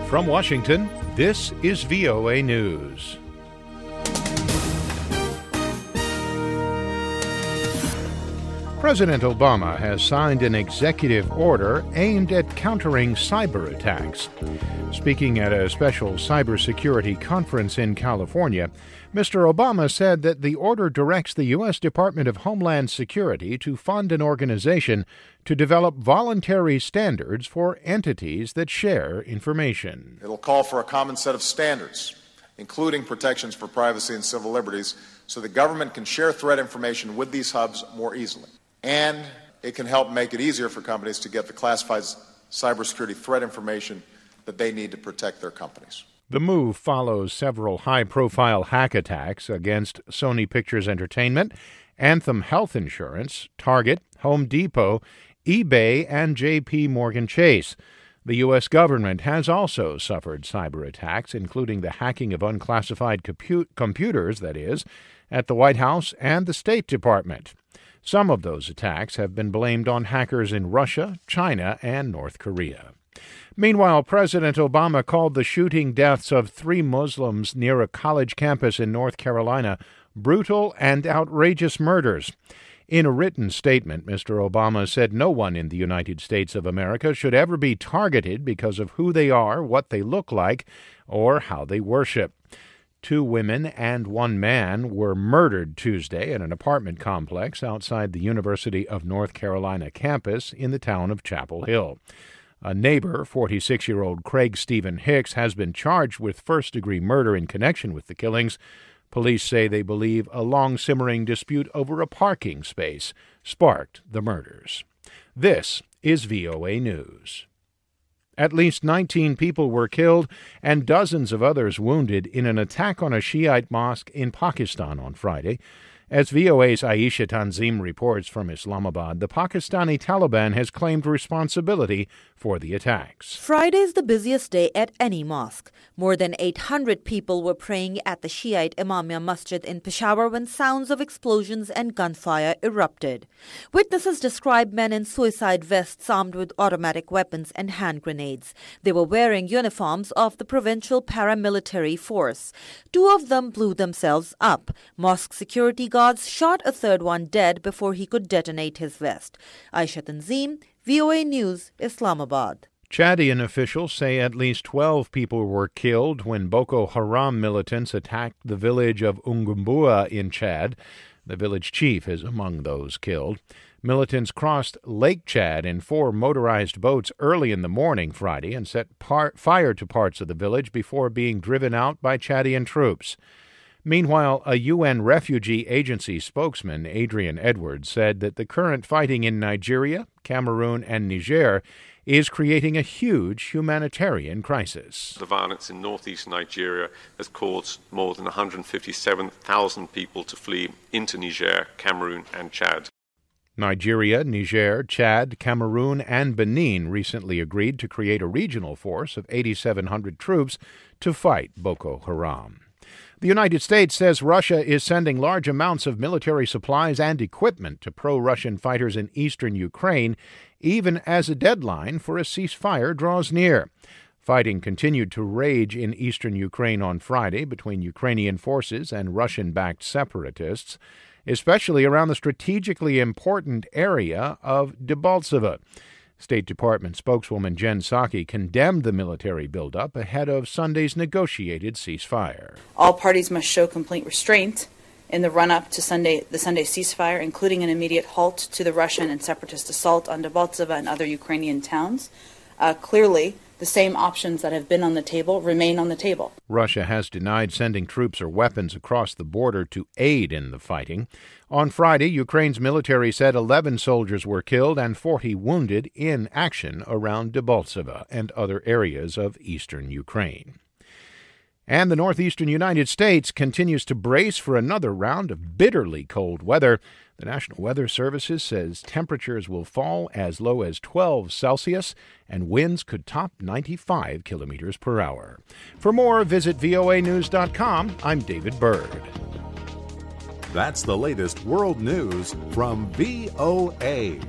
From Washington, this is VOA News. President Obama has signed an executive order aimed at countering cyber attacks. Speaking at a special cybersecurity conference in California, Mr. Obama said that the order directs the U.S. Department of Homeland Security to fund an organization to develop voluntary standards for entities that share information. It'll call for a common set of standards, including protections for privacy and civil liberties, so the government can share threat information with these hubs more easily. And it can help make it easier for companies to get the classified cybersecurity threat information that they need to protect their companies. The move follows several high-profile hack attacks against Sony Pictures Entertainment, Anthem Health Insurance, Target, Home Depot, eBay, and JPMorgan Chase. The U.S. government has also suffered cyber attacks, including the hacking of unclassified computers, that is, at the White House and the State Department. Some of those attacks have been blamed on hackers in Russia, China, and North Korea. Meanwhile, President Obama called the shooting deaths of 3 Muslims near a college campus in North Carolina brutal and outrageous murders. In a written statement, Mr. Obama said no one in the United States of America should ever be targeted because of who they are, what they look like, or how they worship. 2 women and 1 man were murdered Tuesday at an apartment complex outside the University of North Carolina campus in the town of Chapel Hill. A neighbor, 46-year-old Craig Stephen Hicks, has been charged with first-degree murder in connection with the killings. Police say they believe a long-simmering dispute over a parking space sparked the murders. This is VOA News. At least 19 people were killed and dozens of others wounded in an attack on a Shiite mosque in Pakistan on Friday. As VOA's Aisha Tanzim reports from Islamabad, the Pakistani Taliban has claimed responsibility for the attacks. Friday's the busiest day at any mosque. More than 800 people were praying at the Shiite Imamia Masjid in Peshawar when sounds of explosions and gunfire erupted. Witnesses described men in suicide vests armed with automatic weapons and hand grenades. They were wearing uniforms of the provincial paramilitary force. 2 of them blew themselves up. Mosque security guards shot a third one dead before he could detonate his vest. Aisha Tanzim, VOA News, Islamabad. Chadian officials say at least 12 people were killed when Boko Haram militants attacked the village of Ungumbua in Chad. The village chief is among those killed. Militants crossed Lake Chad in 4 motorized boats early in the morning Friday and set fire to parts of the village before being driven out by Chadian troops. Meanwhile, a UN refugee agency spokesman, Adrian Edwards, said that the current fighting in Nigeria, Cameroon, and Niger is creating a huge humanitarian crisis. The violence in northeast Nigeria has caused more than 157,000 people to flee into Niger, Cameroon, and Chad. Nigeria, Niger, Chad, Cameroon, and Benin recently agreed to create a regional force of 8,700 troops to fight Boko Haram. The United States says Russia is sending large amounts of military supplies and equipment to pro-Russian fighters in eastern Ukraine, even as a deadline for a ceasefire draws near. Fighting continued to rage in eastern Ukraine on Friday between Ukrainian forces and Russian-backed separatists, especially around the strategically important area of Debaltseve. State Department spokeswoman Jen Psaki condemned the military buildup ahead of Sunday's negotiated ceasefire. All parties must show complete restraint in the run-up to the Sunday ceasefire, including an immediate halt to the Russian and separatist assault on Debaltseve and other Ukrainian towns. Clearly, the same options that have been on the table remain on the table. Russia has denied sending troops or weapons across the border to aid in the fighting. On Friday, Ukraine's military said 11 soldiers were killed and 40 wounded in action around Debaltseve and other areas of eastern Ukraine. And the northeastern United States continues to brace for another round of bitterly cold weather. The National Weather Service says temperatures will fall as low as 12 Celsius and winds could top 95 kilometers per hour. For more, visit voanews.com. I'm David Byrd. That's the latest world news from VOA.